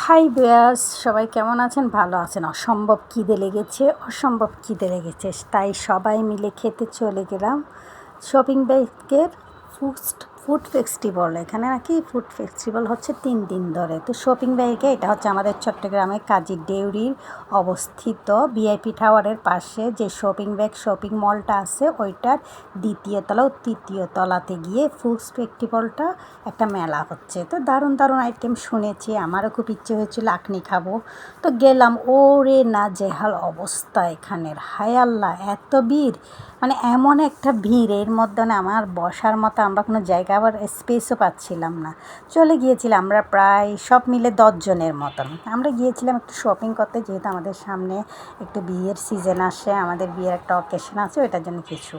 High বিয়াস, সবাই কেমন আছেন? ভালো আছেন? অসম্ভব খিদে লেগেছে, অসম্ভব খিদে লেগেছে, তাই সবাই মিলে খেতে চলে গেলাম শপিং ব্যাগের ফুড ফেস্টিভ্যাল। এখানে নাকি ফুড ফেস্টিভ্যাল হচ্ছে 3 দিন ধরে। তো শপিং ব্যাগে এটা হচ্ছে আমাদের চট্টগ্রামে কাজী ডেউরির অবস্থিত ভিআইপি টাওয়ারের পাশে যে শপিং মলটা আছে, ওইটার দ্বিতীয় তলা ও তৃতীয় তলাতে গিয়ে ফুড ফেস্টিভ্যালটা একটা মেলা হচ্ছে। তো দারুণ দারুণ আইটেম শুনেছি, আমারও খুব ইচ্ছে হয়েছিল আখনি খাবো। তো গেলাম, ওরে না জেহাল অবস্থা এখানের, হায় আল্লাহ এত ভিড়, মানে এমন একটা ভিড়, এর মধ্যে আমার বসার মতো আমরা কোনো জায়গা আবার স্পেসও পাচ্ছিলাম না। চলে গিয়েছিলাম আমরা প্রায় সব মিলে 10 জনের মতন। আমরা গিয়েছিলাম একটু শপিং করতে, যেহেতু আমাদের সামনে একটু বিয়ের সিজন আসে, আমাদের বিয়ের একটা অকেশন আছে, ওইটার জন্য কিছু।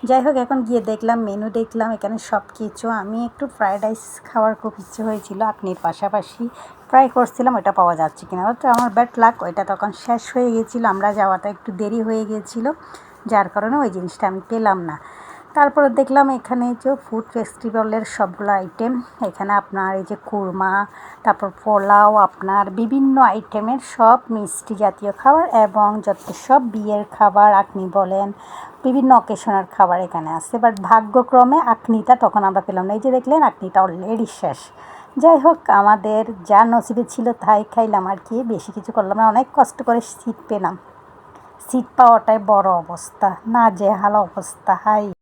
যাই হোক, এখন গিয়ে দেখলাম মেনু, দেখলাম এখানে সব কিছু। আমি একটু ফ্রায়েড রাইস খাওয়ার খুব ইচ্ছে হয়েছিল, আপনির পাশাপাশি ট্রাই করছিলাম ওইটা পাওয়া যাচ্ছে কিনা। তো আমার ব্যাড লাক, ওইটা তখন শেষ হয়ে গিয়েছিলো, আমরা যাওয়াটা একটু দেরি হয়ে গিয়েছিলো, যার কারণে ওই জিনিসটা আমি পেলাম না। তারপরে দেখলাম এখানে যে ফুড ফেস্টিভ্যালের সবগুলো আইটেম, এখানে আপনার এই যে কুরমা, তারপর পোলাও, আপনার বিভিন্ন আইটেমের সব মিষ্টি জাতীয় খাবার এবং যত সব বিয়ের খাবার আপনি বলেন, বিভিন্ন অকেশনের খাবার এখানে আছে। বাট ভাগ্যক্রমে আখনিটা তখন আমরা পেলাম না। এই যে দেখলেন আখনিটা অলরেডি শেষ। যাই হোক, আমাদের যা নসিবে ছিল তাই খাইলাম আর কি, বেশি কিছু করলাম না। অনেক কষ্ট করে সিট পেলাম, সিট পাওয়াটাই বড় অবস্থা, না জেহাল অবস্থা, হাই।